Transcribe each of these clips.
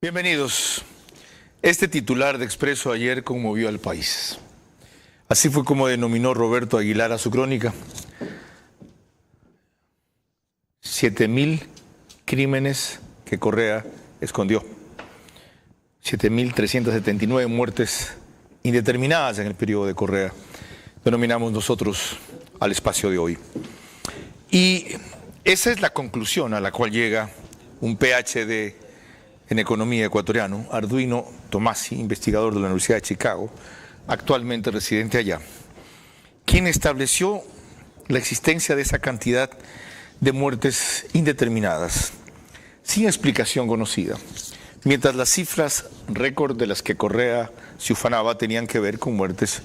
Bienvenidos. Este titular de Expreso ayer conmovió al país. Así fue como denominó Roberto Aguilar a su crónica. 7.000 crímenes que Correa escondió. 7.379 muertes indeterminadas en el periodo de Correa. Denominamos nosotros al espacio de hoy. Y esa es la conclusión a la cual llega un PhD en economía ecuatoriano, Arduino Tomasi, investigador de la Universidad de Chicago, actualmente residente allá, quien estableció la existencia de esa cantidad de muertes indeterminadas, sin explicación conocida, mientras las cifras récord de las que Correa se ufanaba tenían que ver con muertes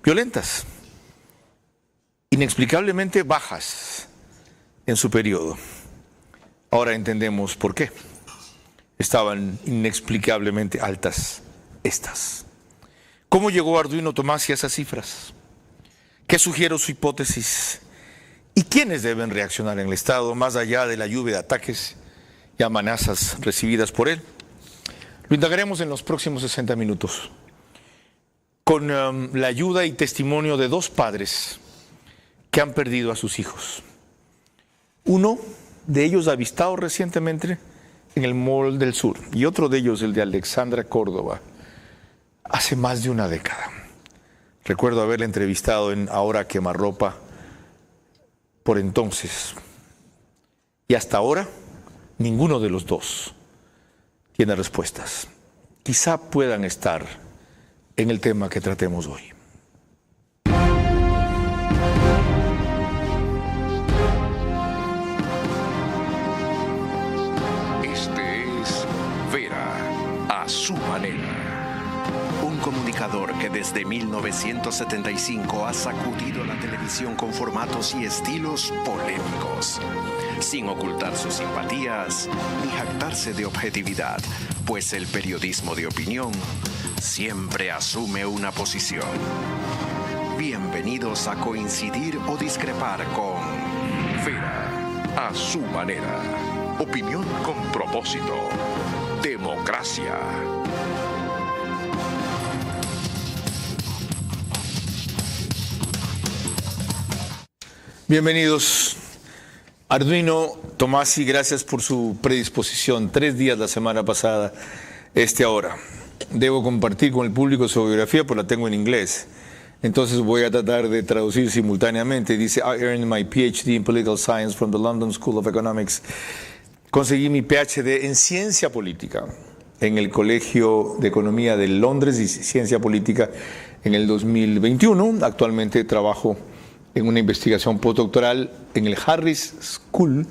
violentas, inexplicablemente bajas en su periodo. Ahora entendemos por qué estaban inexplicablemente altas estas. ¿Cómo llegó Arduino Tomasi a esas cifras? ¿Qué sugiere su hipótesis? ¿Y quiénes deben reaccionar en el Estado, más allá de la lluvia de ataques y amenazas recibidas por él? Lo indagaremos en los próximos 60 minutos, con la ayuda y testimonio de dos padres que han perdido a sus hijos. Uno de ellos avistado recientemente en el Mall del Sur, y otro de ellos, el de Alexandra Córdoba, hace más de una década. Recuerdo haberla entrevistado en Ahora Quemarropa por entonces. Y hasta ahora, ninguno de los dos tiene respuestas. Quizá puedan estar en el tema que tratemos hoy. A su manera. Un comunicador que desde 1975 ha sacudido la televisión con formatos y estilos polémicos, sin ocultar sus simpatías ni jactarse de objetividad, pues el periodismo de opinión siempre asume una posición. Bienvenidos a coincidir o discrepar con Vera, a su manera. Opinión con propósito. Democracia. Bienvenidos. Arduino Tomasi, gracias por su predisposición. 3 días la semana pasada, ahora. Debo compartir con el público su biografía, pues la tengo en inglés. Entonces voy a tratar de traducir simultáneamente. Dice, I earned my PhD in Political Science from the London School of Economics. Conseguí mi PhD en Ciencia Política en el Colegio de Economía de Londres y Ciencia Política en el 2021. Actualmente trabajo en una investigación postdoctoral en el Harris School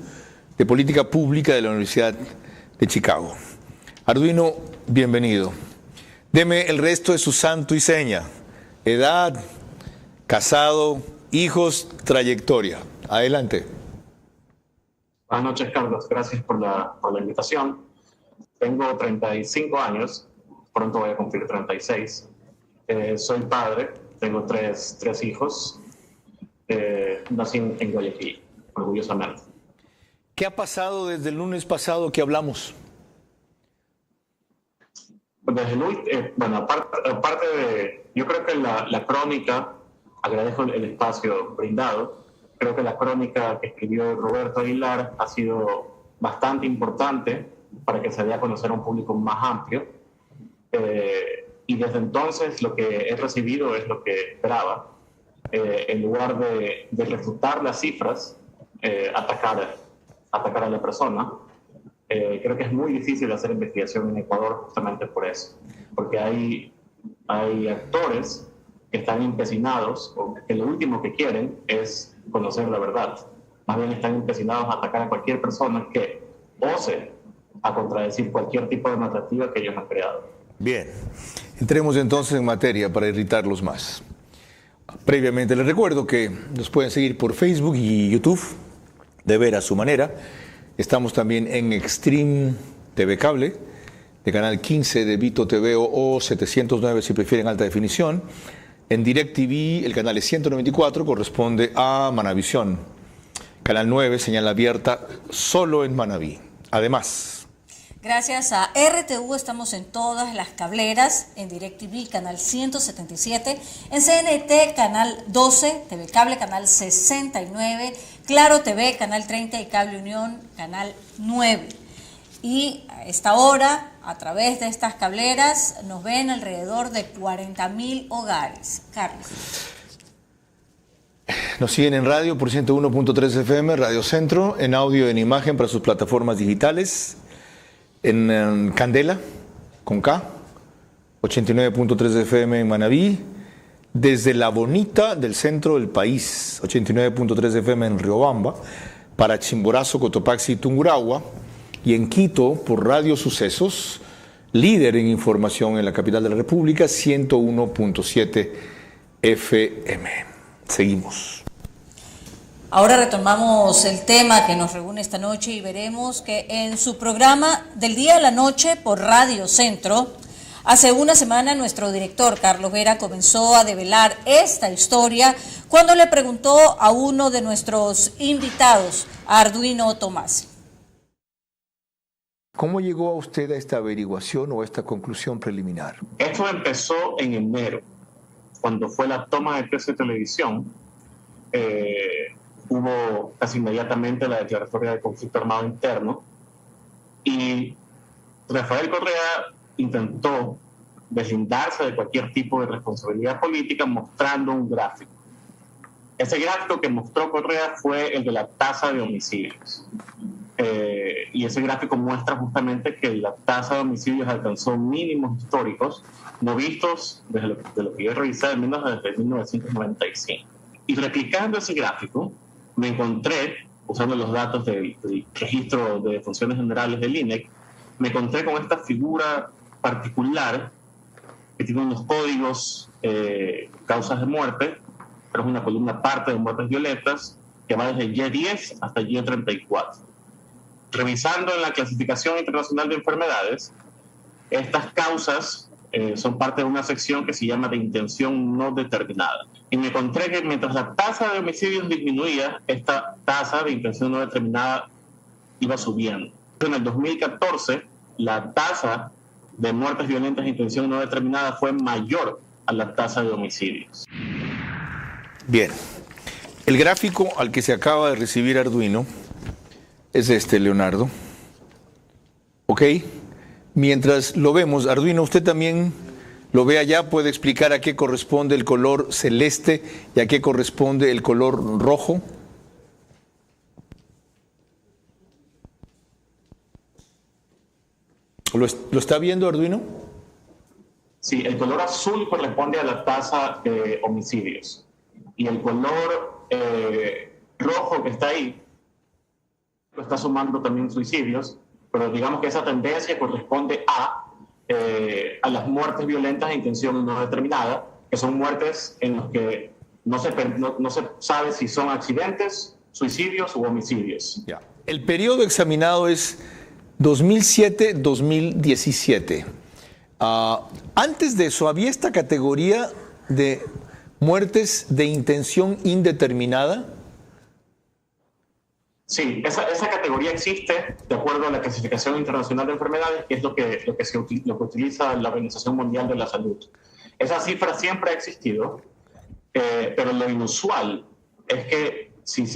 de Política Pública de la Universidad de Chicago. Arduino, bienvenido. Deme el resto de su santo y seña: edad, casado, hijos, trayectoria. Adelante. Buenas noches, Carlos. Gracias por la invitación. Tengo 35 años, pronto voy a cumplir 36. Soy padre, tengo tres hijos. Nací en Guayaquil, orgullosamente. ¿Qué ha pasado desde el lunes pasado que hablamos? Desde el bueno, aparte de... Yo creo que la crónica, agradezco el espacio brindado. Creo que la crónica que escribió Roberto Aguilar ha sido bastante importante para que se dé a conocer a un público más amplio. Y desde entonces lo que he recibido es lo que esperaba. En lugar de refutar las cifras, atacar a la persona. Creo que es muy difícil hacer investigación en Ecuador justamente por eso. Porque hay actores que están empecinados, o que lo último que quieren es conocer la verdad. Más bien están empecinados a atacar a cualquier persona que ose a contradecir cualquier tipo de narrativa que ellos han creado. Bien, entremos entonces en materia para irritarlos más. Previamente les recuerdo que nos pueden seguir por Facebook y YouTube, de ver a su manera. Estamos también en Extreme TV Cable, de canal 15 de Vito TV o 709 si prefieren alta definición. En DirecTV, el canal es 194, corresponde a Manavisión. Canal 9, señal abierta solo en Manaví. Además, Gracias a RTV estamos en todas las cableras, en DirecTV canal 177, en CNT canal 12, TV Cable canal 69, Claro TV canal 30 y Cable Unión canal 9. Y a esta hora, a través de estas cableras, nos ven alrededor de 40.000 hogares. Carlos. Nos siguen en radio por 101.3 FM, Radio Centro, en audio y en imagen para sus plataformas digitales, en Candela, con K, 89.3 FM en Manabí, desde La Bonita del centro del país, 89.3 FM en Riobamba, para Chimborazo, Cotopaxi y Tungurahua, y en Quito por Radio Sucesos, líder en información en la capital de la República, 101.7 FM. Seguimos. Ahora retomamos el tema que nos reúne esta noche y veremos que en su programa Del Día a la Noche por Radio Centro, hace una semana nuestro director Carlos Vera comenzó a develar esta historia cuando le preguntó a uno de nuestros invitados, a Arduino Tomasi. ¿Cómo llegó a usted a esta averiguación o a esta conclusión preliminar? Esto empezó en enero, cuando fue la toma de TC Televisión. Hubo casi inmediatamente la declaratoria de conflicto armado interno y Rafael Correa intentó deslindarse de cualquier tipo de responsabilidad política mostrando un gráfico. Ese gráfico que mostró Correa fue el de la tasa de homicidios. Y ese gráfico muestra justamente que la tasa de homicidios alcanzó mínimos históricos no vistos desde lo que yo he revisado, al menos desde 1995. Y replicando ese gráfico, me encontré, usando los datos del registro de funciones generales del INEC, me encontré con esta figura particular que tiene unos códigos, causas de muerte, pero es una columna aparte de muertes violentas, que va desde Y10 hasta Y34. Revisando en la clasificación internacional de enfermedades, estas causas son parte de una sección que se llama de intención no determinada. Y me encontré que mientras la tasa de homicidios disminuía, esta tasa de intención no determinada iba subiendo. En el 2014, la tasa de muertes violentas de intención no determinada fue mayor a la tasa de homicidios. Bien, el gráfico al que se acaba de recibir Arduino es este, Leonardo. ¿Ok? Mientras lo vemos, Arduino, usted también lo ve allá, puede explicar a qué corresponde el color celeste y a qué corresponde el color rojo. ¿Lo está viendo, Arduino? Sí, el color azul corresponde a la tasa de homicidios. Y el color rojo que está ahí lo está sumando también suicidios, pero digamos que esa tendencia corresponde a las muertes violentas de intención no determinada, que son muertes en las que no se sabe si son accidentes, suicidios u homicidios. Ya. El periodo examinado es 2007-2017. Antes de eso, ¿había esta categoría de muertes de intención indeterminada? Sí, esa categoría existe de acuerdo a la clasificación internacional de enfermedades, que es lo que utiliza la Organización Mundial de la Salud. Esa cifra siempre ha existido, pero lo inusual es que si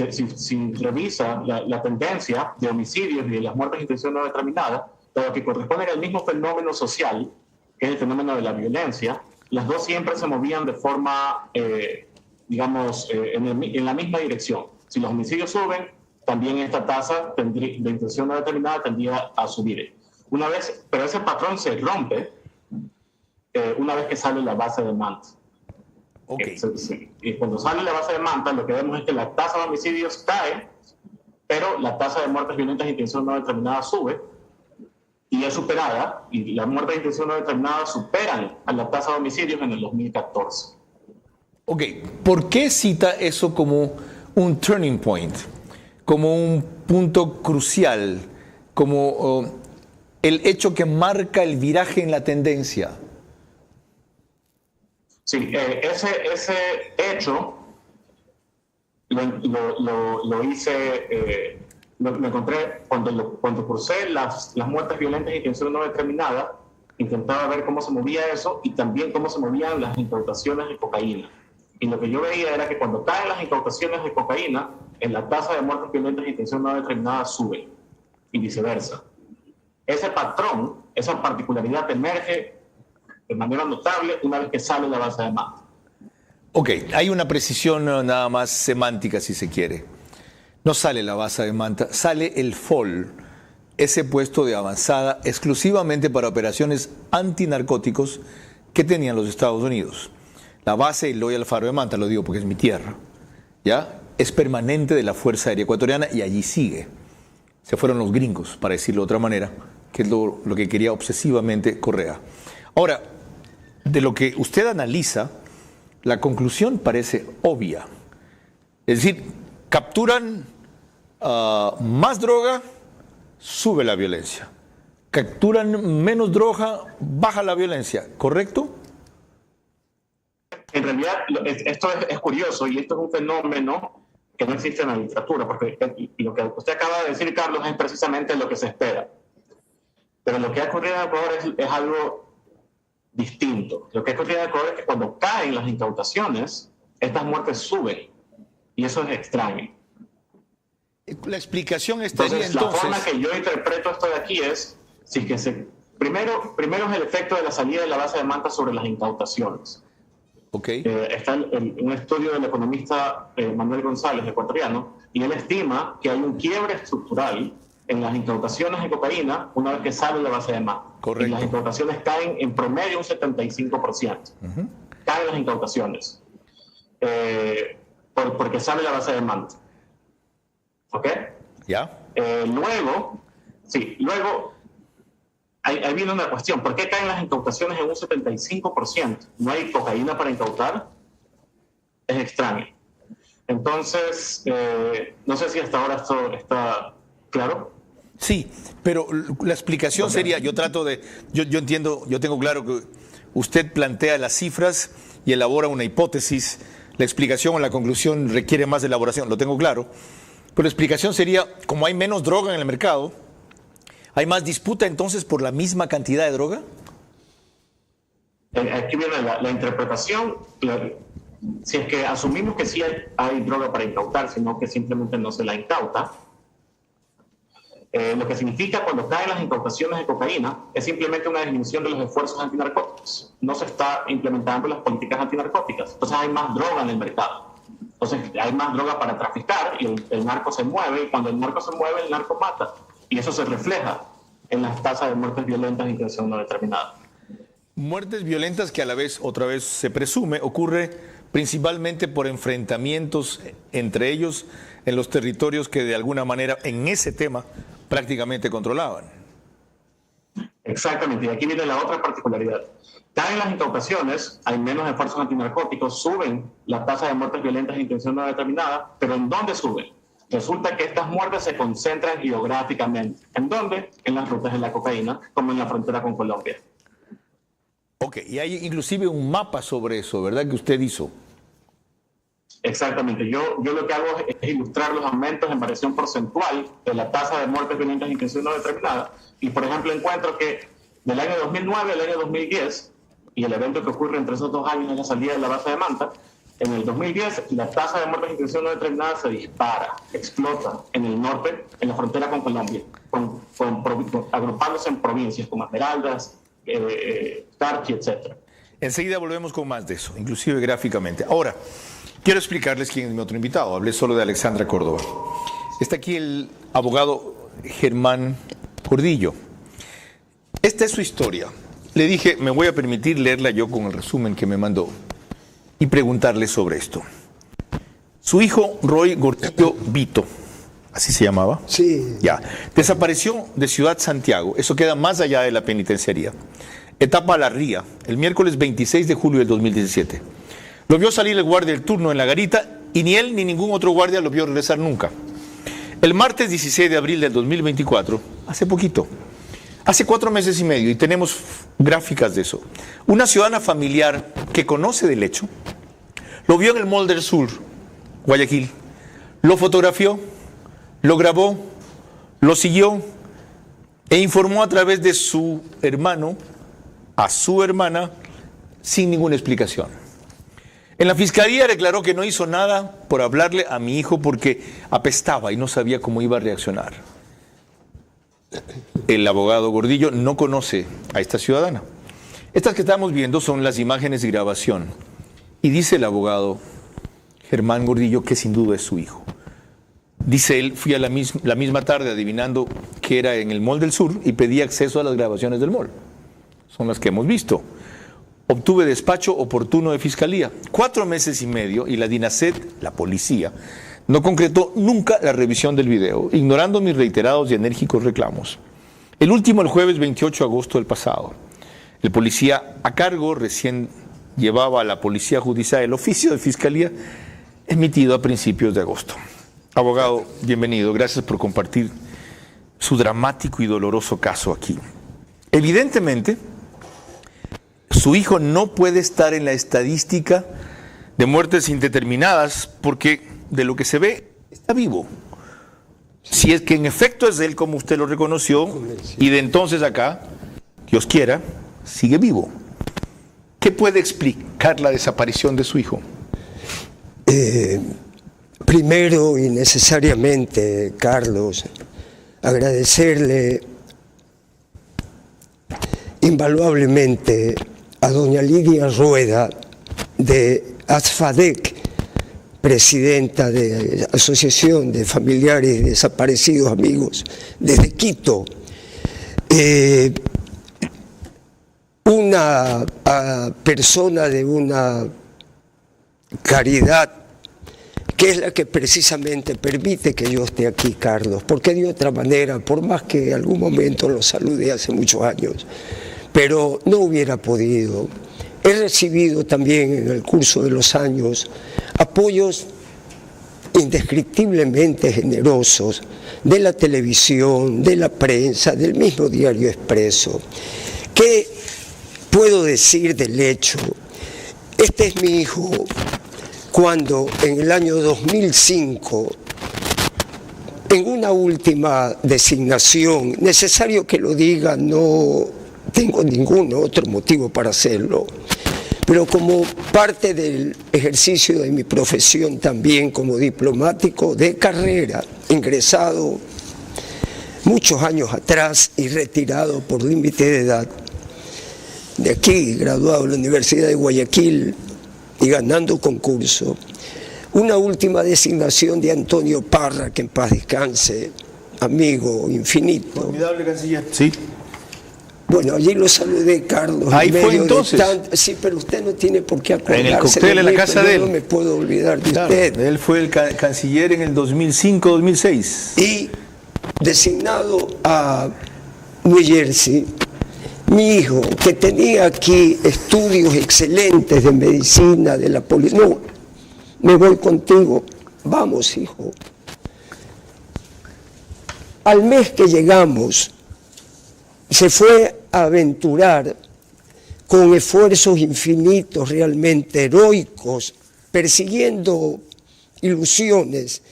revisa la tendencia de homicidios y de las muertes de intención no determinada, lo que corresponde al mismo fenómeno social, que es el fenómeno de la violencia, las dos siempre se movían de forma, en la misma dirección. Si los homicidios suben, también esta tasa de intención no determinada tendría a subir. Pero ese patrón se rompe una vez que sale la base de Manta. Okay. Y cuando sale la base de Manta, lo que vemos es que la tasa de homicidios cae, pero la tasa de muertes violentas de intención no determinada sube y es superada, y las muertes de intención no determinada superan a la tasa de homicidios en el 2014. Ok, ¿por qué cita eso como un turning point? Como un punto crucial, como el hecho que marca el viraje en la tendencia. Sí, ese hecho lo hice me encontré, cuando crucé las muertes violentas de intención no determinada, intentaba ver cómo se movía eso y también cómo se movían las incautaciones de cocaína. Y lo que yo veía era que cuando caen las incautaciones de cocaína, en la tasa de muertes violentas de intención no determinada sube, y viceversa. Ese patrón, esa particularidad emerge de manera notable una vez que sale la base de manta. Ok, hay una precisión nada más semántica, si se quiere. No sale la base de manta, sale el FOL, ese puesto de avanzada exclusivamente para operaciones antinarcóticos que tenían los Estados Unidos. La base Eloy Alfaro de Manta, lo digo porque es mi tierra, ¿ya? Es permanente de la Fuerza Aérea Ecuatoriana y allí sigue. Se fueron los gringos, para decirlo de otra manera, que es lo que quería obsesivamente Correa. Ahora, de lo que usted analiza, la conclusión parece obvia. Es decir, capturan más droga, sube la violencia. Capturan menos droga, baja la violencia, ¿correcto? En realidad, esto es curioso y esto es un fenómeno que no existe en la literatura, porque lo que usted acaba de decir, Carlos, es precisamente lo que se espera. Pero lo que ha ocurrido en Ecuador es algo distinto. Lo que ha ocurrido en Ecuador es que cuando caen las incautaciones, estas muertes suben. Y eso es extraño. La explicación estaría entonces... La forma que yo interpreto esto de aquí es, primero es el efecto de la salida de la base de manta sobre las incautaciones. Okay. Está un estudio del economista Manuel González, ecuatoriano, y él estima que hay un quiebre estructural en las incautaciones de cocaína una vez que sale la base de manta. Correcto. Y las incautaciones caen en promedio un 75%. Caen las incautaciones porque sale la base de manta. ¿Ok? ¿Ya? Luego, ahí viene una cuestión. ¿Por qué caen las incautaciones en un 75%? ¿No hay cocaína para incautar? Es extraño. Entonces, no sé si hasta ahora esto está claro. Sí, pero la explicación sería, yo entiendo, yo tengo claro que usted plantea las cifras y elabora una hipótesis. La explicación o la conclusión requiere más elaboración, lo tengo claro. Pero la explicación sería, como hay menos droga en el mercado, ¿hay más disputa entonces por la misma cantidad de droga? Aquí viene la interpretación. Si es que asumimos que sí hay droga para incautar, sino que simplemente no se la incauta, lo que significa cuando caen las incautaciones de cocaína es simplemente una disminución de los esfuerzos antinarcóticos. No se está implementando las políticas antinarcóticas. Entonces hay más droga en el mercado. Entonces hay más droga para traficar y el narco se mueve. Y cuando el narco se mueve, el narco mata. Y eso se refleja en las tasas de muertes violentas de intención no determinada. Muertes violentas que a la vez, otra vez se presume, ocurre principalmente por enfrentamientos entre ellos en los territorios que de alguna manera en ese tema prácticamente controlaban. Exactamente, y aquí viene la otra particularidad. Caen las incautaciones, hay menos esfuerzos antinarcóticos, suben la tasa de muertes violentas de intención no determinada, pero ¿en dónde suben? Resulta que estas muertes se concentran geográficamente. ¿En dónde? En las rutas de la cocaína, como en la frontera con Colombia. Ok, y hay inclusive un mapa sobre eso, ¿verdad? Que usted hizo. Exactamente. Yo lo que hago es ilustrar los aumentos en variación porcentual de la tasa de muertes violentas de intención no determinada. Y, por ejemplo, encuentro que del año 2009 al año 2010, y el evento que ocurre entre esos 2 años es la salida de la base de manta, en el 2010 la tasa de muertes de intención no determinada se dispara, explota en el norte, en la frontera con Colombia, agrupándose en provincias como Esmeraldas, Tarqui, etc. Enseguida volvemos con más de eso, inclusive gráficamente. Ahora, quiero explicarles quién es mi otro invitado. Hablé solo de Alexandra Córdoba. Está aquí el abogado Germán Gordillo. Esta es su historia. Le dije, me voy a permitir leerla yo con el resumen que me mandó y preguntarle sobre esto. Su hijo, Roy Gordillo Vito, ¿así se llamaba? Sí. Ya. Desapareció de Ciudad Santiago, eso queda más allá de la penitenciaría. Etapa La Ría, el miércoles 26 de julio del 2017. Lo vio salir el guardia del turno en la garita y ni él ni ningún otro guardia lo vio regresar nunca. El martes 16 de abril del 2024, hace poquito, hace 4 meses y medio, y tenemos gráficas de eso, una ciudadana familiar que conoce del hecho, lo vio en el Mall del Sur, Guayaquil, lo fotografió, lo grabó lo siguió e informó a través de su hermano a su hermana sin ninguna explicación. En la fiscalía declaró que no hizo nada por hablarle a mi hijo porque apestaba y no sabía cómo iba a reaccionar. El abogado Gordillo no conoce a esta ciudadana. Estas que estamos viendo son las imágenes de grabación. Y dice el abogado Germán Gordillo que sin duda es su hijo. Dice él, fui a la misma tarde adivinando que era en el Mall del Sur y pedí acceso a las grabaciones del mall. Son las que hemos visto. Obtuve despacho oportuno de fiscalía. 4 meses y medio y la DINASET, la policía, no concretó nunca la revisión del video, ignorando mis reiterados y enérgicos reclamos. El último el jueves 28 de agosto del pasado. El policía a cargo recién llevaba a la Policía Judicial el oficio de fiscalía emitido a principios de agosto. Abogado, bienvenido. Gracias por compartir su dramático y doloroso caso aquí. Evidentemente, su hijo no puede estar en la estadística de muertes indeterminadas porque de lo que se ve está vivo. Si es que en efecto es él como usted lo reconoció y de entonces acá, Dios quiera, sigue vivo. ¿Qué puede explicar la desaparición de su hijo? Primero y necesariamente, Carlos, agradecerle invaluablemente a doña Lidia Rueda de ASFADEC, presidenta de la Asociación de Familiares Desaparecidos Amigos desde Quito, una persona de una caridad que es la que precisamente permite que yo esté aquí, Carlos, porque de otra manera, por más que en algún momento lo saludé hace muchos años, pero no hubiera podido. He recibido también en el curso de los años apoyos indescriptiblemente generosos de la televisión, de la prensa, del mismo Diario Expreso. ¿Qué puedo decir del hecho? Este es mi hijo. Cuando en el año 2005, en una última designación, necesario que lo diga, no tengo ningún otro motivo para hacerlo, pero como parte del ejercicio de mi profesión también como diplomático de carrera, ingresado muchos años atrás y retirado por límite de edad, de aquí, graduado de la Universidad de Guayaquil, y ganando concurso, una última designación de Antonio Parra, que en paz descanse, amigo infinito. Formidable canciller. Sí. Bueno, allí lo saludé, Carlos. Ahí fue entonces. Sí, pero usted no tiene por qué acordarse. En el cóctel en la casa de él. No me puedo olvidar de claro, usted. Él fue el canciller en el 2005-2006. Y designado a New Jersey, mi hijo, que tenía aquí estudios excelentes de medicina, de la policía, no, me voy contigo, vamos, hijo. Al mes que llegamos, se fue a aventurar con esfuerzos infinitos, realmente heroicos, persiguiendo ilusiones,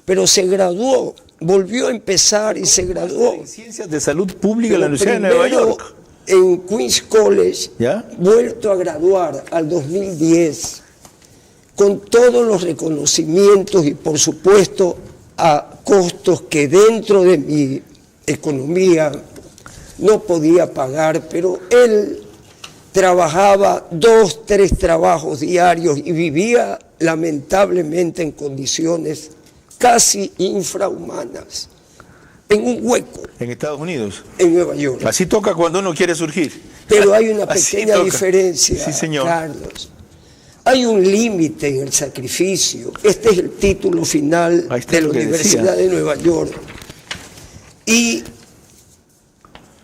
pero se graduó, volvió a empezar y se graduó. En Ciencias de Salud Pública en la Universidad de Nueva York. En Queens College, ¿ya? Vuelto a graduar al 2010, con todos los reconocimientos y por supuesto a costos que dentro de mi economía no podía pagar, pero él trabajaba 2, 3 trabajos diarios y vivía lamentablemente en condiciones casi infrahumanas, en un hueco. En Estados Unidos. En Nueva York. Así toca cuando uno quiere surgir. Pero hay una pequeña diferencia, sí, señor. Carlos. Hay un límite en el sacrificio. Este es el título final de la Universidad de Nueva York. Y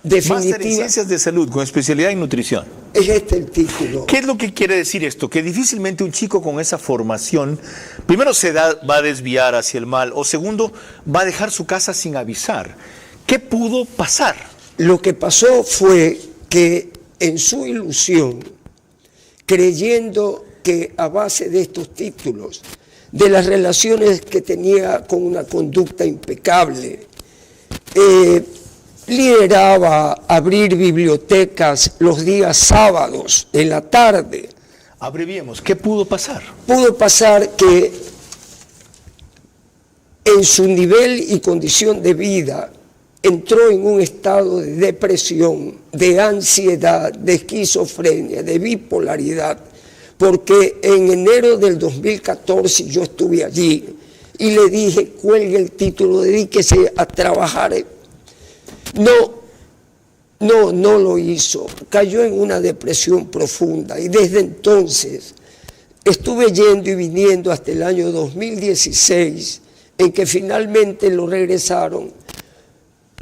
Máster en Ciencias de Salud con especialidad en nutrición. Es este el título. ¿Qué es lo que quiere decir esto? Que difícilmente un chico con esa formación, primero va a desviar hacia el mal, o segundo, va a dejar su casa sin avisar. ¿Qué pudo pasar? Lo que pasó fue que en su ilusión, creyendo que a base de estos títulos, de las relaciones que tenía con una conducta impecable, lideraba abrir bibliotecas los días sábados en la tarde. Abreviemos, ¿qué pudo pasar? Pudo pasar que en su nivel y condición de vida entró en un estado de depresión, de ansiedad, de esquizofrenia, de bipolaridad, porque en enero del 2014 yo estuve allí y le dije, cuelgue el título, dedíquese a trabajar. No lo hizo, cayó en una depresión profunda y desde entonces estuve yendo y viniendo hasta el año 2016, en que finalmente lo regresaron,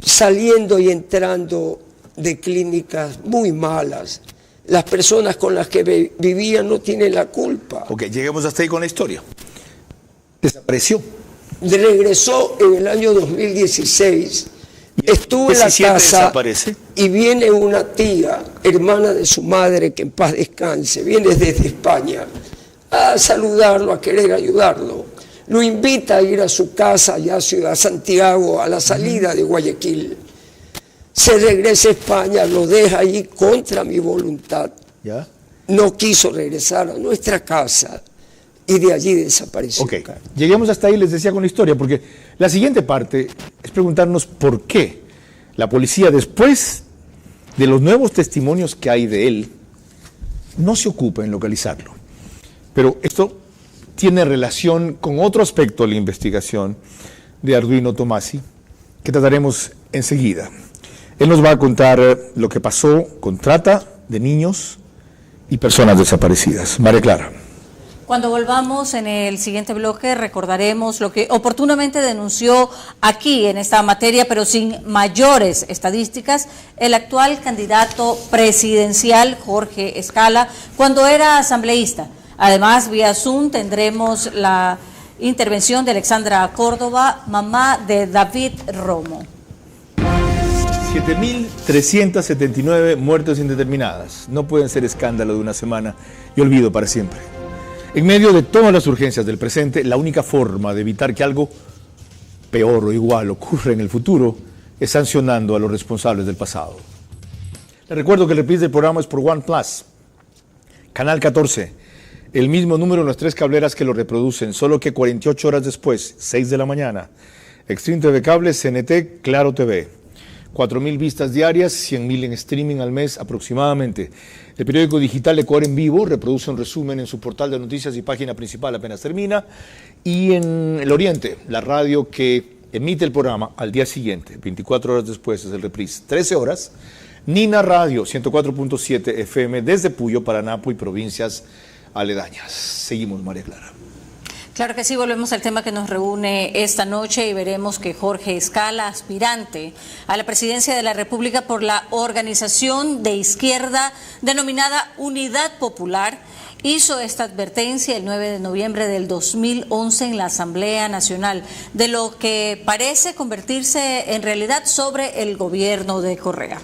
saliendo y entrando de clínicas muy malas. Las personas con las que vivía no tienen la culpa. Ok, lleguemos hasta ahí con la historia. Desapareció. Regresó en el año 2016. Estuvo en la casa desaparece. Y viene una tía, hermana de su madre, que en paz descanse, viene desde España a saludarlo, a querer ayudarlo. Lo invita a ir a su casa allá a Ciudad Santiago, a la salida de Guayaquil. Se regresa a España, lo deja allí contra mi voluntad. ¿Ya? No quiso regresar a nuestra casa y de allí desapareció. Ok, lleguemos hasta ahí, les decía, con la historia, porque la siguiente parte es preguntarnos por qué la policía, después de los nuevos testimonios que hay de él, no se ocupa en localizarlo. Pero esto tiene relación con otro aspecto de la investigación de Arduino Tomasi, que trataremos enseguida. Él nos va a contar lo que pasó con trata de niños y personas desaparecidas. María Clara. Cuando volvamos en el siguiente bloque recordaremos lo que oportunamente denunció aquí en esta materia, pero sin mayores estadísticas, el actual candidato presidencial Jorge Escala cuando era asambleísta. Además, vía Zoom tendremos la intervención de Alexandra Córdoba, mamá de David Romo. 7.379 muertes indeterminadas. No pueden ser escándalo de una semana y olvido para siempre. En medio de todas las urgencias del presente, la única forma de evitar que algo peor o igual ocurra en el futuro es sancionando a los responsables del pasado. Les recuerdo que el reprise del programa es por OnePlus, Canal 14, el mismo número en las 3 cableras que lo reproducen, solo que 48 horas después, 6 de la mañana, Extreme TV Cable, CNT, Claro TV. 4.000 vistas diarias, 100.000 en streaming al mes aproximadamente. El periódico digital Ecuador en Vivo reproduce un resumen en su portal de noticias y página principal apenas termina. Y en el Oriente, la radio que emite el programa al día siguiente, 24 horas después, es el reprise, 13 horas. Nina Radio, 104.7 FM desde Puyo, Paranapo y provincias aledañas. Seguimos, María Clara. Claro que sí, volvemos al tema que nos reúne esta noche y veremos que Jorge Escala, aspirante a la presidencia de la República por la organización de izquierda denominada Unidad Popular, hizo esta advertencia el 9 de noviembre del 2011 en la Asamblea Nacional de lo que parece convertirse en realidad sobre el gobierno de Correa.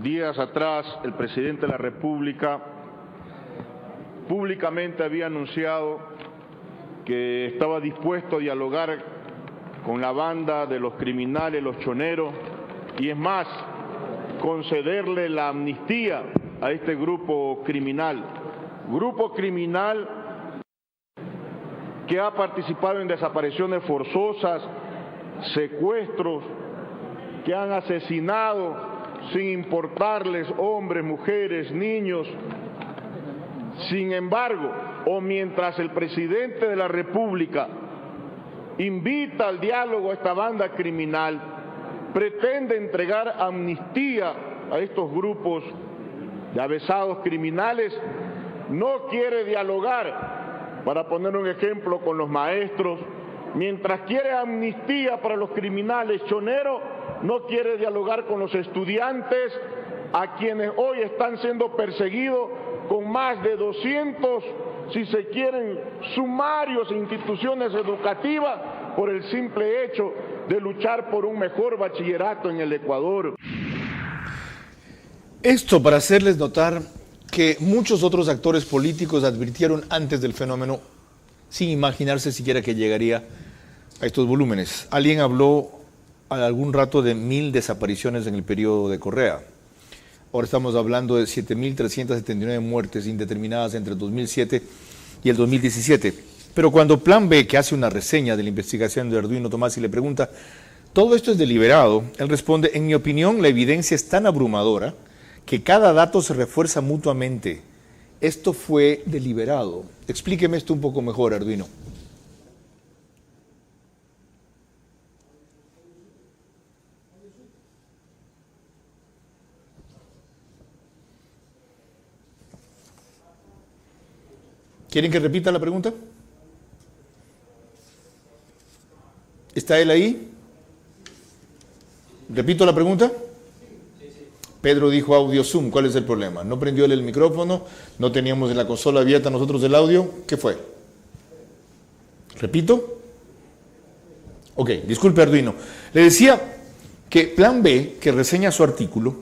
Días atrás, el presidente de la República públicamente había anunciado que estaba dispuesto a dialogar con la banda de los criminales, los choneros, y es más, concederle la amnistía a este grupo criminal que ha participado en desapariciones forzosas, secuestros, que han asesinado sin importarles hombres, mujeres, niños. Sin embargo, o mientras el presidente de la República invita al diálogo a esta banda criminal, pretende entregar amnistía a estos grupos de avesados criminales, no quiere dialogar, para poner un ejemplo, con los maestros, mientras quiere amnistía para los criminales choneros, no quiere dialogar con los estudiantes, a quienes hoy están siendo perseguidos con más de 200, si se quieren, sumarios e instituciones educativas por el simple hecho de luchar por un mejor bachillerato en el Ecuador. Esto para hacerles notar que muchos otros actores políticos advirtieron antes del fenómeno, sin imaginarse siquiera que llegaría a estos volúmenes. Alguien habló algún rato de 1.000 desapariciones en el periodo de Correa. Ahora estamos hablando de 7.379 muertes indeterminadas entre el 2007 y el 2017. Pero cuando Plan B, que hace una reseña de la investigación de Arduino Tomás y le pregunta, ¿todo esto es deliberado?, él responde, en mi opinión, la evidencia es tan abrumadora que cada dato se refuerza mutuamente. Esto fue deliberado. Explíqueme esto un poco mejor, Arduino. ¿Quieren que repita la pregunta? ¿Está él ahí? ¿Repito la pregunta? Pedro dijo audio Zoom. ¿Cuál es el problema? ¿No prendió él el micrófono? ¿No teníamos en la consola abierta nosotros el audio? ¿Qué fue? ¿Repito? Ok, disculpe Arduino. Le decía que Plan B, que reseña su artículo,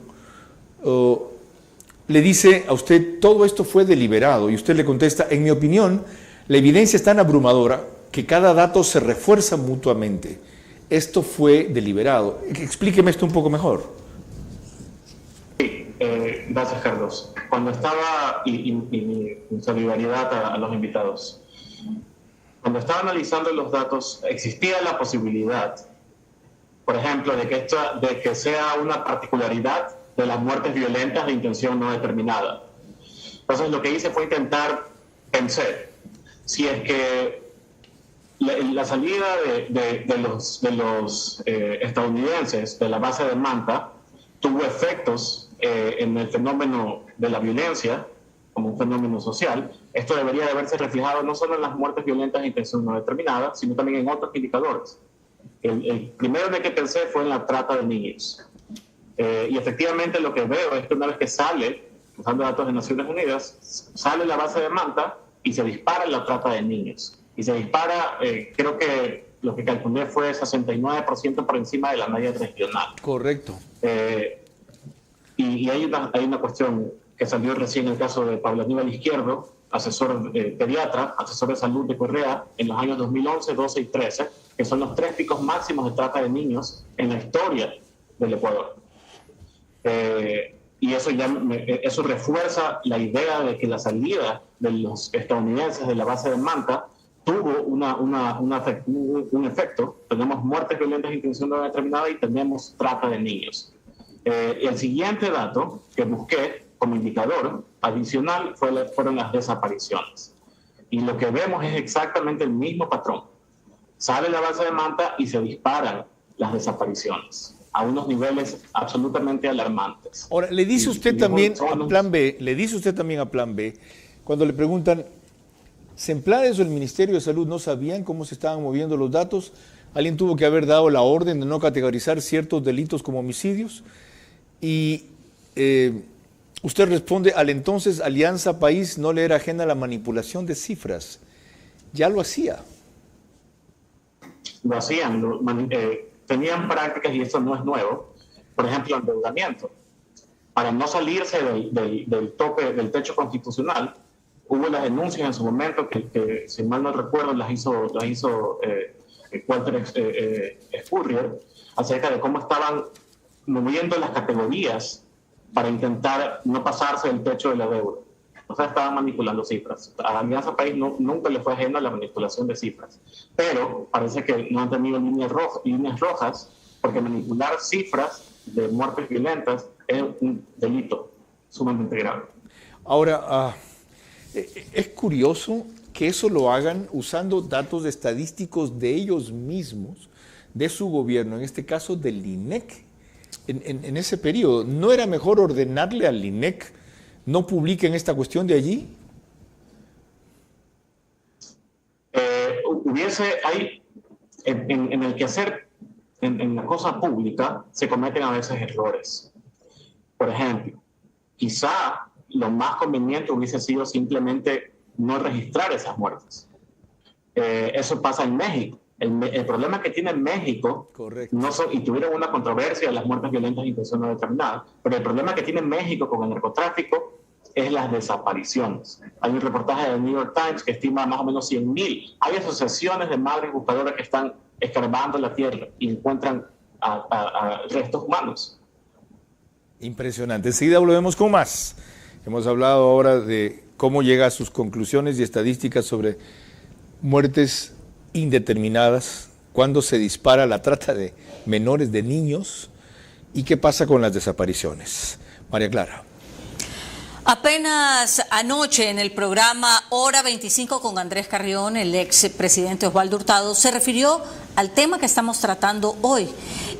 le dice a usted, todo esto fue deliberado, y usted le contesta, en mi opinión, la evidencia es tan abrumadora que cada dato se refuerza mutuamente. Esto fue deliberado. Explíqueme esto un poco mejor. Sí, gracias Carlos. Cuando estaba, y mi solidaridad a los invitados, cuando estaba analizando los datos, existía la posibilidad, por ejemplo, de que sea una particularidad de las muertes violentas de intención no determinada. Entonces lo que hice fue pensé, si es que la salida de los estadounidenses de la base de Manta tuvo efectos en el fenómeno de la violencia como un fenómeno social, esto debería de verse reflejado no solo en las muertes violentas de intención no determinada, sino también en otros indicadores. El primero en el que pensé fue en la trata de niños. Y efectivamente lo que veo es que una vez que sale, usando datos de Naciones Unidas, sale la base de Manta y se dispara la trata de niños. Y se dispara, creo que lo que calculé fue 69% por encima de la media regional. Correcto. Y hay una cuestión que salió recién en el caso de Pablo Aníbal Izquierdo, asesor pediatra, asesor de salud de Correa, en los años 2011, 12 y 13, que son los 3 picos máximos de trata de niños en la historia del Ecuador. Y eso refuerza la idea de que la salida de los estadounidenses de la base de Manta tuvo un efecto. Tenemos muertes violentas de intención no determinada y tenemos trata de niños. El siguiente dato que busqué como indicador adicional fueron las desapariciones. Y lo que vemos es exactamente el mismo patrón. Sale la base de Manta y se disparan las desapariciones a unos niveles absolutamente alarmantes. Ahora, le dice usted también a Plan B, cuando le preguntan, ¿Semplares o el Ministerio de Salud no sabían cómo se estaban moviendo los datos? ¿Alguien tuvo que haber dado la orden de no categorizar ciertos delitos como homicidios? Y usted responde, al entonces Alianza País no le era ajena a la manipulación de cifras. Ya lo hacía. Lo hacían, tenían prácticas, y esto no es nuevo, por ejemplo, endeudamiento. Para no salirse del tope, del techo constitucional, hubo las denuncias en su momento que si mal no recuerdo, las hizo Walter Spurrier, acerca de cómo estaban moviendo las categorías para intentar no pasarse del techo de la deuda. O sea, estaban manipulando cifras. A Alianza País nunca le fue ajena la manipulación de cifras. Pero parece que no han tenido líneas rojas, porque manipular cifras de muertes violentas es un delito sumamente grave. Ahora, es curioso que eso lo hagan usando datos estadísticos de ellos mismos, de su gobierno, en este caso del INEC, en ese periodo. ¿No era mejor ordenarle al INEC no publiquen esta cuestión de allí? En el quehacer, en la cosa pública, se cometen a veces errores. Por ejemplo, quizá lo más conveniente hubiese sido simplemente no registrar esas muertes. Eso pasa en México. El problema que tiene México, y tuvieron una controversia de las muertes violentas de intención no determinada, pero el problema que tiene México con el narcotráfico es las desapariciones. Hay un reportaje del New York Times que estima más o menos 100,000. Hay asociaciones de madres buscadoras que están escarbando la tierra y encuentran a restos humanos. Impresionante. Enseguida volvemos con más. Hemos hablado ahora de cómo llega a sus conclusiones y estadísticas sobre muertes indeterminadas, cuándo se dispara la trata de menores, de niños, y qué pasa con las desapariciones. María Clara. Apenas anoche en el programa Hora 25 con Andrés Carrión, el ex presidente Osvaldo Hurtado se refirió al tema que estamos tratando hoy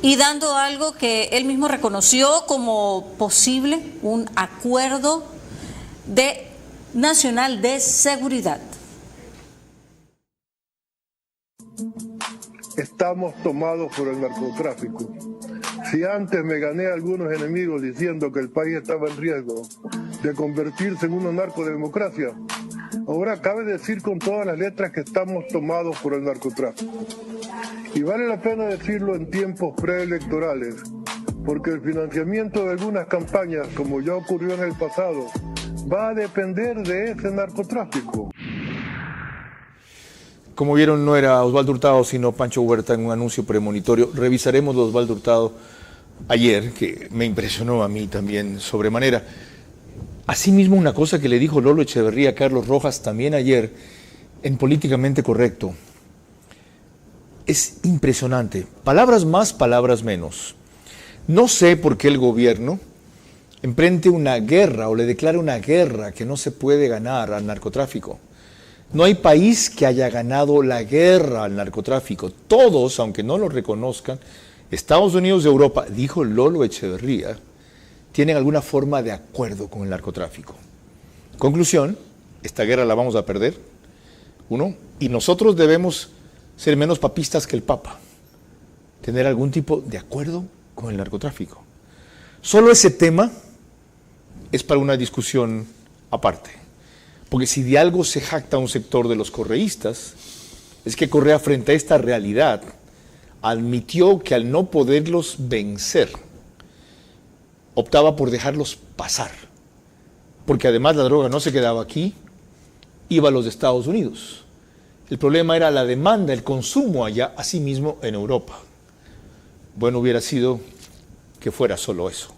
y dando algo que él mismo reconoció como posible, un acuerdo nacional de seguridad. Estamos tomados por el narcotráfico. Si antes me gané a algunos enemigos diciendo que el país estaba en riesgo de convertirse en una narcodemocracia, ahora cabe decir con todas las letras que estamos tomados por el narcotráfico. Y vale la pena decirlo en tiempos preelectorales, porque el financiamiento de algunas campañas, como ya ocurrió en el pasado, va a depender de ese narcotráfico. Como vieron, no era Osvaldo Hurtado, sino Pancho Huerta en un anuncio premonitorio. Revisaremos lo de Osvaldo Hurtado ayer, que me impresionó a mí también sobremanera. Asimismo, una cosa que le dijo Lolo Echeverría a Carlos Rojas también ayer, en Políticamente Correcto, es impresionante. Palabras más, palabras menos. No sé por qué el gobierno emprende una guerra o le declara una guerra que no se puede ganar al narcotráfico. No hay país que haya ganado la guerra al narcotráfico. Todos, aunque no lo reconozcan, Estados Unidos y Europa, dijo Lolo Echeverría, tienen alguna forma de acuerdo con el narcotráfico. Conclusión, esta guerra la vamos a perder, uno, y nosotros debemos ser menos papistas que el Papa, tener algún tipo de acuerdo con el narcotráfico. Solo ese tema es para una discusión aparte. Porque si de algo se jacta un sector de los correístas, es que Correa, frente a esta realidad, admitió que al no poderlos vencer, optaba por dejarlos pasar. Porque además la droga no se quedaba aquí, iba a los Estados Unidos. El problema era la demanda, el consumo allá, asimismo en Europa. Bueno, hubiera sido que fuera solo eso.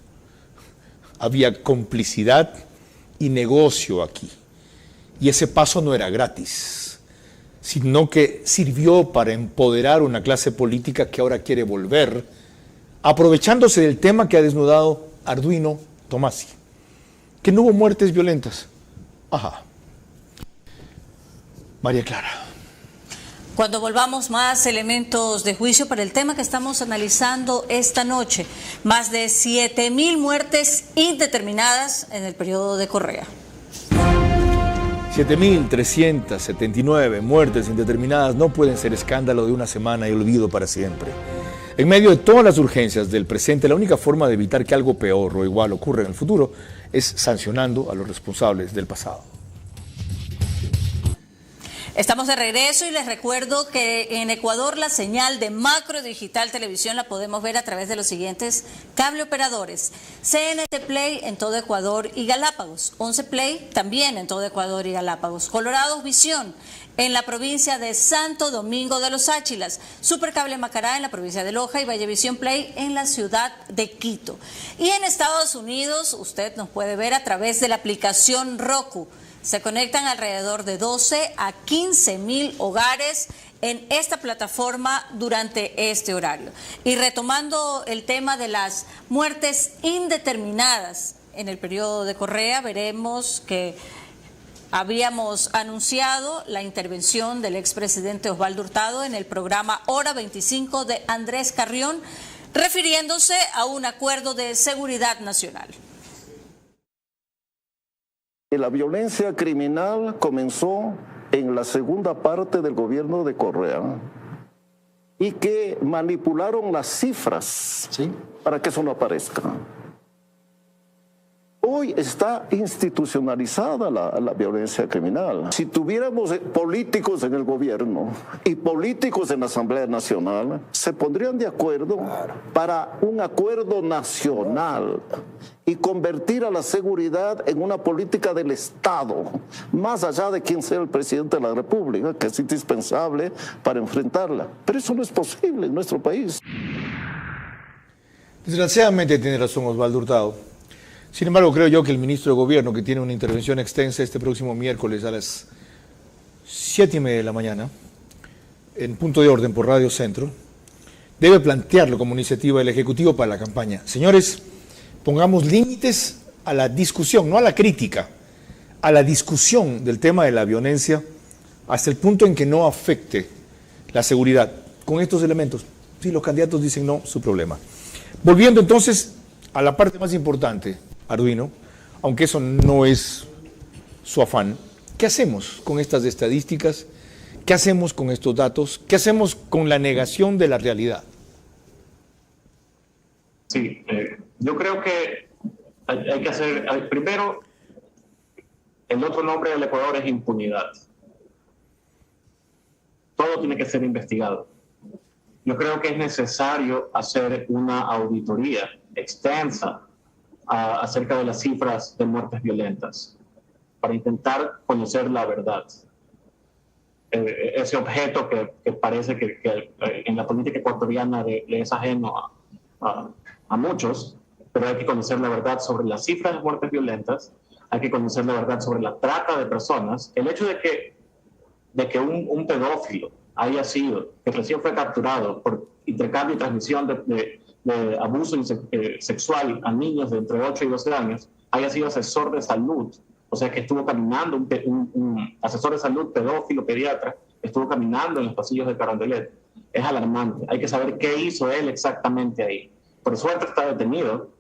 Había complicidad y negocio aquí. Y ese paso no era gratis, sino que sirvió para empoderar una clase política que ahora quiere volver, aprovechándose del tema que ha desnudado Arduino Tomasi, que no hubo muertes violentas. Ajá. María Clara. Cuando volvamos, más elementos de juicio para el tema que estamos analizando esta noche. Más de 7.000 muertes indeterminadas en el periodo de Correa. 7.379 muertes indeterminadas no pueden ser escándalo de una semana y olvido para siempre. En medio de todas las urgencias del presente, la única forma de evitar que algo peor o igual ocurra en el futuro es sancionando a los responsables del pasado. Estamos de regreso y les recuerdo que en Ecuador la señal de Macro Digital Televisión la podemos ver a través de los siguientes cable operadores. CNT Play en todo Ecuador y Galápagos. 11 Play también en todo Ecuador y Galápagos. Colorados Visión en la provincia de Santo Domingo de los Áchilas. Supercable Macará en la provincia de Loja y Vallevisión Play en la ciudad de Quito. Y en Estados Unidos usted nos puede ver a través de la aplicación Roku. Se conectan alrededor de 12 a 15.000 hogares en esta plataforma durante este horario. Y retomando el tema de las muertes indeterminadas en el periodo de Correa, veremos que habíamos anunciado la intervención del expresidente Osvaldo Hurtado en el programa Hora 25 de Andrés Carrión, refiriéndose a un acuerdo de seguridad nacional. La violencia criminal comenzó en la segunda parte del gobierno de Correa y que manipularon las cifras, ¿sí?, para que eso no aparezca. Hoy está institucionalizada la violencia criminal. Si tuviéramos políticos en el gobierno y políticos en la Asamblea Nacional, se pondrían de acuerdo para un acuerdo nacional y convertir a la seguridad en una política del Estado, más allá de quién sea el presidente de la República, que es indispensable para enfrentarla. Pero eso no es posible en nuestro país. Desgraciadamente tiene razón Osvaldo Hurtado. Sin embargo, creo yo que el ministro de Gobierno, que tiene una intervención extensa este próximo miércoles a las 7:30 de la mañana, en Punto de Orden por Radio Centro, debe plantearlo como iniciativa del Ejecutivo para la campaña. Señores, pongamos límites a la discusión, no a la crítica, a la discusión del tema de la violencia hasta el punto en que no afecte la seguridad. Con estos elementos, si los candidatos dicen no, su problema. Volviendo entonces a la parte más importante, Arduino, aunque eso no es su afán, ¿qué hacemos con estas estadísticas? ¿Qué hacemos con estos datos? ¿Qué hacemos con la negación de la realidad? Sí, yo creo que hay que hacer, primero, el otro nombre del Ecuador es impunidad. Todo tiene que ser investigado. Yo creo que es necesario hacer una auditoría extensa acerca de las cifras de muertes violentas para intentar conocer la verdad. Ese objeto que parece que en la política ecuatoriana le es ajeno a muchos, pero hay que conocer la verdad sobre las cifras de muertes violentas, hay que conocer la verdad sobre la trata de personas. El hecho de que un pedófilo haya sido, que recién fue capturado por intercambio y transmisión de abuso sexual a niños de entre 8 y 12 años, haya sido asesor de salud, o sea que estuvo caminando, un asesor de salud pedófilo, pediatra, estuvo caminando en los pasillos de Carondelet, es alarmante. Hay que saber qué hizo él exactamente ahí. Por suerte está detenido,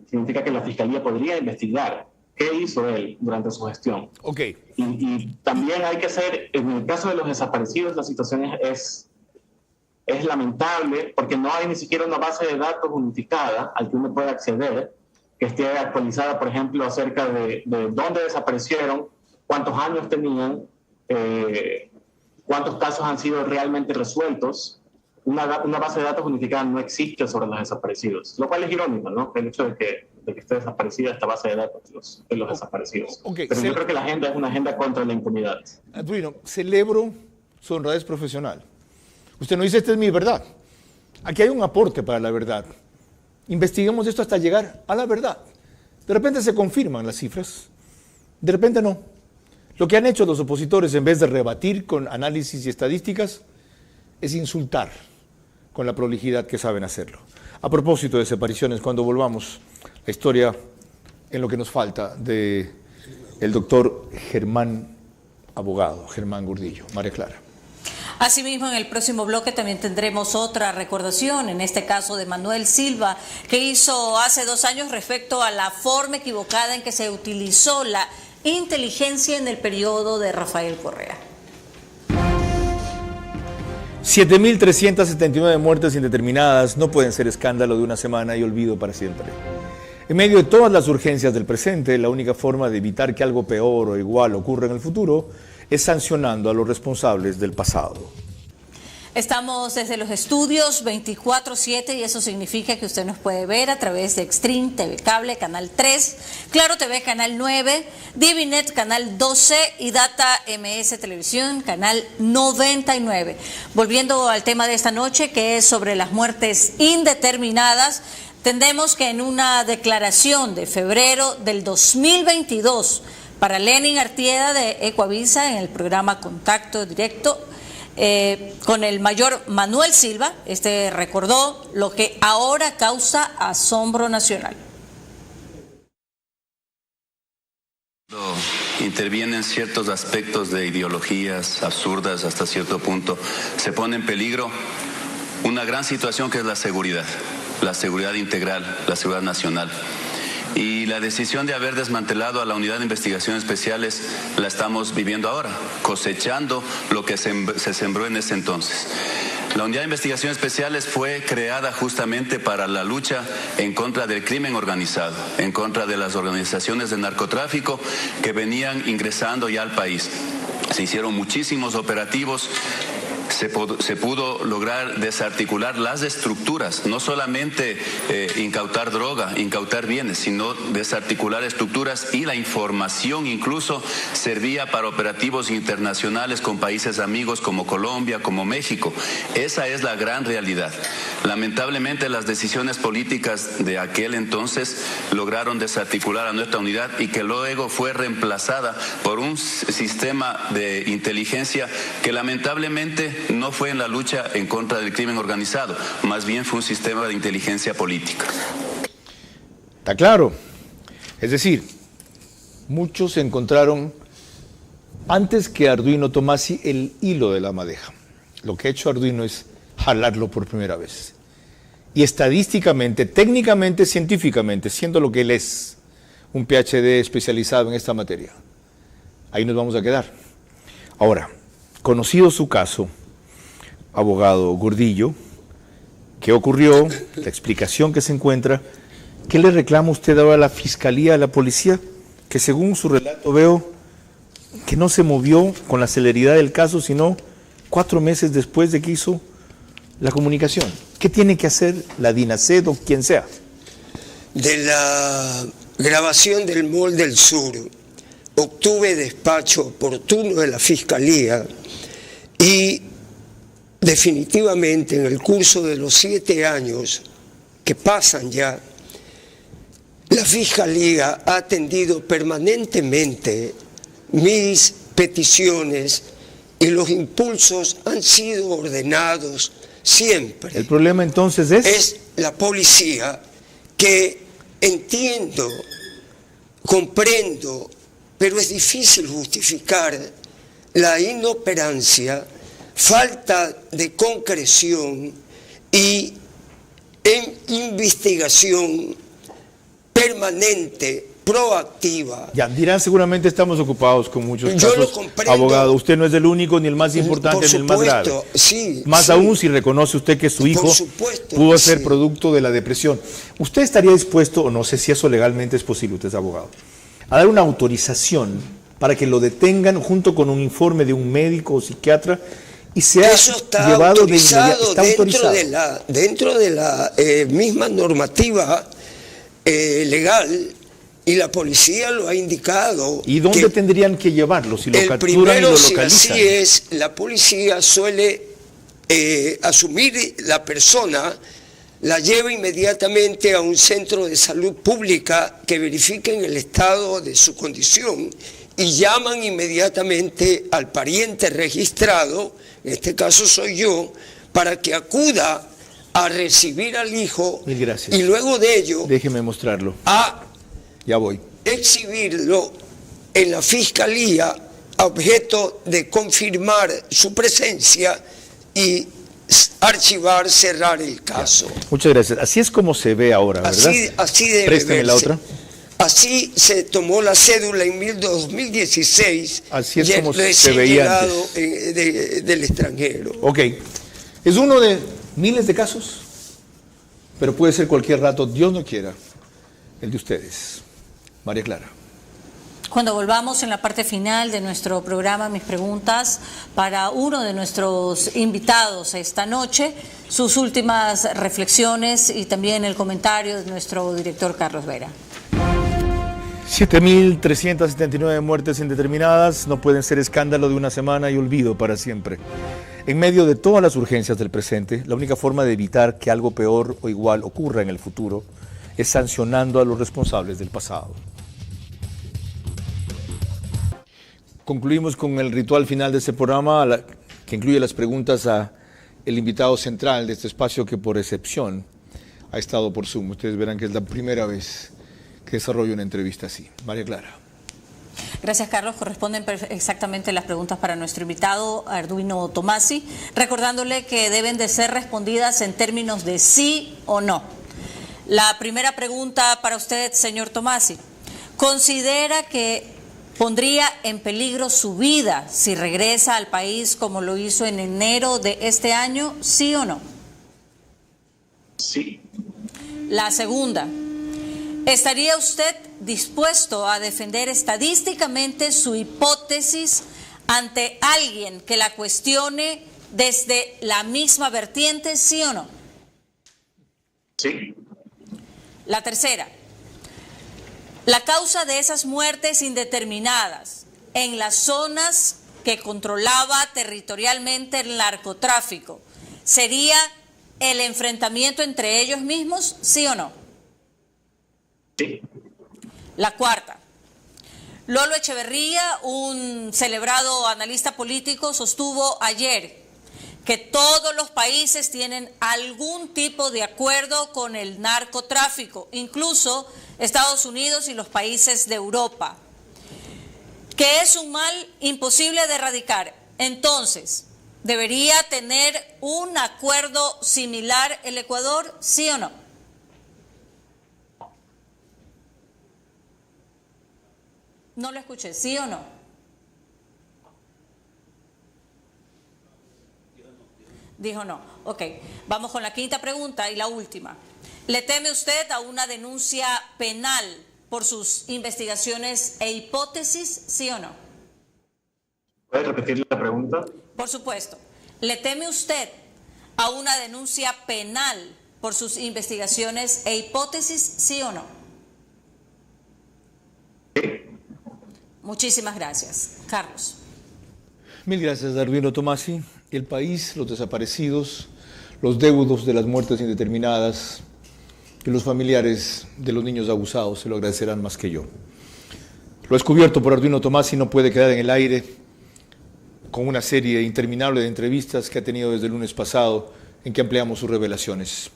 significa que la Fiscalía podría investigar qué hizo él durante su gestión. Okay. Y también hay que hacer, en el caso de los desaparecidos, la situación es lamentable porque no hay ni siquiera una base de datos unificada al que uno pueda acceder, que esté actualizada, por ejemplo, acerca de dónde desaparecieron, cuántos años tenían, cuántos casos han sido realmente resueltos. Una base de datos unificada no existe sobre los desaparecidos, lo cual es irónico, ¿no? El hecho de que esté desaparecida esta base de datos de los desaparecidos. Okay. Pero yo creo que la agenda es una agenda contra la impunidad. Arduino, celebro su honradez profesional. Usted no dice, esta es mi verdad. Aquí hay un aporte para la verdad. Investiguemos esto hasta llegar a la verdad. De repente se confirman las cifras, de repente no. Lo que han hecho los opositores, en vez de rebatir con análisis y estadísticas, es insultar con la prolijidad que saben hacerlo. A propósito de desapariciones, cuando volvamos, la historia en lo que nos falta de el doctor Germán, abogado, Germán Gordillo. María Clara. Asimismo, en el próximo bloque también tendremos otra recordación, en este caso de Manuel Silva, que hizo hace 2 años respecto a la forma equivocada en que se utilizó la inteligencia en el periodo de Rafael Correa. 7.379 muertes indeterminadas no pueden ser escándalo de una semana y olvido para siempre. En medio de todas las urgencias del presente, la única forma de evitar que algo peor o igual ocurra en el futuro es sancionando a los responsables del pasado. Estamos desde los estudios 24/7 y eso significa que usted nos puede ver a través de Extreme TV Cable, Canal 3, Claro TV, Canal 9, Divinet, Canal 12 y Data MS Televisión, Canal 99. Volviendo al tema de esta noche, que es sobre las muertes indeterminadas, entendemos que en una declaración de febrero del 2022 para Lenin Artieda de Ecuavisa en el programa Contacto Directo, con el mayor Manuel Silva, recordó lo que ahora causa asombro nacional. Intervienen ciertos aspectos de ideologías absurdas hasta cierto punto, se pone en peligro una gran situación que es la seguridad integral, la seguridad nacional. Y la decisión de haber desmantelado a la Unidad de Investigaciones Especiales la estamos viviendo ahora, cosechando lo que se sembró en ese entonces. La Unidad de Investigaciones Especiales fue creada justamente para la lucha en contra del crimen organizado, en contra de las organizaciones de narcotráfico que venían ingresando ya al país. Se hicieron muchísimos operativos. Se pudo lograr desarticular las estructuras, no solamente incautar droga, incautar bienes, sino desarticular estructuras, y la información incluso servía para operativos internacionales con países amigos como Colombia, como México. Esa es la gran realidad. Lamentablemente las decisiones políticas de aquel entonces lograron desarticular a nuestra unidad, y que luego fue reemplazada por un sistema de inteligencia que lamentablemente no fue en la lucha en contra del crimen organizado, más bien fue un sistema de inteligencia política. Está claro. Es decir, muchos encontraron, antes que Arduino Tomassi, el hilo de la madeja. Lo que ha hecho Arduino es jalarlo por primera vez. Y estadísticamente, técnicamente, científicamente, siendo lo que él es, un PhD especializado en esta materia. Ahí nos vamos a quedar. Ahora, conocido su caso, abogado Gordillo, ¿qué ocurrió? La explicación que se encuentra. ¿Qué le reclama usted ahora a la Fiscalía, a la policía? Que según su relato veo que no se movió con la celeridad del caso, sino 4 meses después de que hizo la comunicación. ¿Qué tiene que hacer la DINASED o quien sea? De la grabación del Mall del Sur, obtuve despacho oportuno de la Fiscalía y definitivamente en el curso de los 7 años que pasan ya, la Fiscalía ha atendido permanentemente mis peticiones y los impulsos han sido ordenados siempre. El problema entonces es la policía, que entiendo, comprendo, pero es difícil justificar la inoperancia, falta de concreción y en investigación permanente, proactiva. Ya, dirán, seguramente estamos ocupados con muchos Yo casos. lo comprendo. Abogado, usted no es el único ni el más importante ni el más grave. Sí, más sí. aún si reconoce usted que su hijo pudo ser producto de la depresión. ¿Usted estaría dispuesto, o no sé si eso legalmente es posible, usted es abogado, a dar una autorización para que lo detengan junto con un informe de un médico o psiquiatra y sea llevado de inmediato? Está autorizado dentro de la misma normativa legal, y la policía lo ha indicado. ¿Y dónde tendrían que llevarlo si lo capturan y lo localizan? Si así es, la policía suele asumir la persona, la lleva inmediatamente a un centro de salud pública que verifiquen el estado de su condición y llaman inmediatamente al pariente registrado, en este caso soy yo, para que acuda a recibir al hijo. Mil gracias. Y luego de ello, déjeme mostrarlo. Ya voy. Exhibirlo en la Fiscalía a objeto de confirmar su presencia y archivar, cerrar el caso. Ya. Muchas gracias. Así es como se ve ahora, ¿verdad? Así debe Présteme verse. la otra. Así se tomó la cédula en 2016. Así es como se veía antes. Del extranjero. Ok. Es uno de miles de casos, pero puede ser cualquier rato, Dios no quiera, el de ustedes. María Clara. Cuando volvamos en la parte final de nuestro programa, mis preguntas para uno de nuestros invitados esta noche, sus últimas reflexiones y también el comentario de nuestro director Carlos Vera. 7.379 muertes indeterminadas no pueden ser escándalo de una semana y olvido para siempre. En medio de todas las urgencias del presente, la única forma de evitar que algo peor o igual ocurra en el futuro es sancionando a los responsables del pasado. Concluimos con el ritual final de este programa, que incluye las preguntas a el invitado central de este espacio, que por excepción ha estado por Zoom. Ustedes verán que es la primera vez que desarrollo una entrevista así. María Clara. Gracias, Carlos. Corresponden exactamente las preguntas para nuestro invitado, Arduino Tomassi, recordándole que deben de ser respondidas en términos de sí o no. La primera pregunta para usted, señor Tomassi. ¿Considera que pondría en peligro su vida si regresa al país como lo hizo en enero de este año, ¿sí o no? Sí. La segunda, ¿estaría usted dispuesto a defender estadísticamente su hipótesis ante alguien que la cuestione desde la misma vertiente, sí o no? Sí. La tercera, la causa de esas muertes indeterminadas en las zonas que controlaba territorialmente el narcotráfico, ¿sería el enfrentamiento entre ellos mismos, sí o no? Sí. La cuarta, Lolo Echeverría, un celebrado analista político, sostuvo ayer que todos los países tienen algún tipo de acuerdo con el narcotráfico, incluso Estados Unidos y los países de Europa, que es un mal imposible de erradicar. Entonces, ¿debería tener un acuerdo similar el Ecuador, sí o no? No lo escuché, ¿sí o no? Dijo no. Ok, vamos con la quinta pregunta y la última. ¿Le teme usted a una denuncia penal por sus investigaciones e hipótesis, sí o no? ¿Puede repetir la pregunta? Por supuesto. ¿Le teme usted a una denuncia penal por sus investigaciones e hipótesis, sí o no? Sí. Muchísimas gracias. Carlos. Mil gracias, Arduino Tomasi. El país, los desaparecidos, los deudos de las muertes indeterminadas y los familiares de los niños abusados se lo agradecerán más que yo. Lo descubierto por Arduino Tomasi no puede quedar en el aire con una serie interminable de entrevistas que ha tenido desde el lunes pasado en que ampliamos sus revelaciones.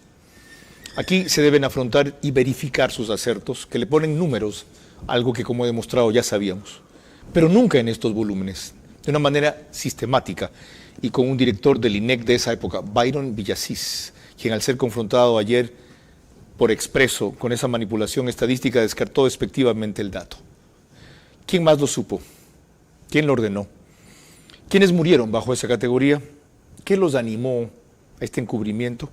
Aquí se deben afrontar y verificar sus acertos, que le ponen números, algo que como he demostrado ya sabíamos, pero nunca en estos volúmenes, de una manera sistemática y con un director del INEC de esa época, Byron Villasís, quien al ser confrontado ayer por expreso con esa manipulación estadística descartó despectivamente el dato. ¿Quién más lo supo? ¿Quién lo ordenó? ¿Quiénes murieron bajo esa categoría? ¿Qué los animó a este encubrimiento?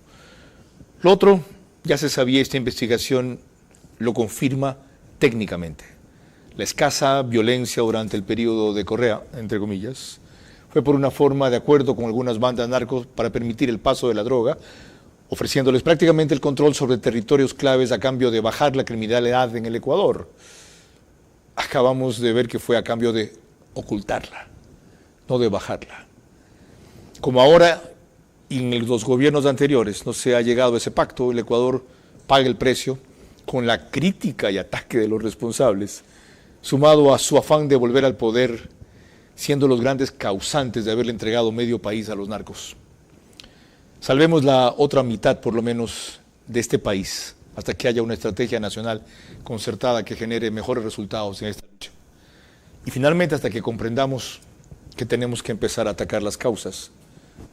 Lo otro, ya se sabía, esta investigación lo confirma técnicamente. La escasa violencia durante el periodo de Correa, entre comillas, fue por una forma de acuerdo con algunas bandas narcos para permitir el paso de la droga, ofreciéndoles prácticamente el control sobre territorios claves a cambio de bajar la criminalidad en el Ecuador. Acabamos de ver que fue a cambio de ocultarla, no de bajarla. Como ahora y en los gobiernos anteriores no se ha llegado a ese pacto, el Ecuador paga el precio con la crítica y ataque de los responsables, sumado a su afán de volver al poder, siendo los grandes causantes de haberle entregado medio país a los narcos. Salvemos la otra mitad, por lo menos, de este país, hasta que haya una estrategia nacional concertada que genere mejores resultados en esta lucha. Y finalmente, hasta que comprendamos que tenemos que empezar a atacar las causas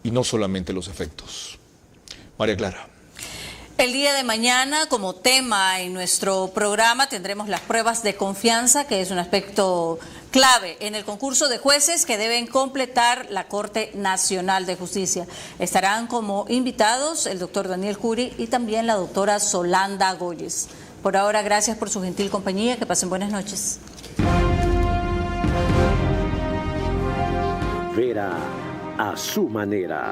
y no solamente los efectos. María Clara. El día de mañana, como tema en nuestro programa, tendremos las pruebas de confianza, que es un aspecto clave en el concurso de jueces que deben completar la Corte Nacional de Justicia. Estarán como invitados el doctor Daniel Curi y también la doctora Solanda Goyes. Por ahora, gracias por su gentil compañía. Que pasen buenas noches. Vera a su manera.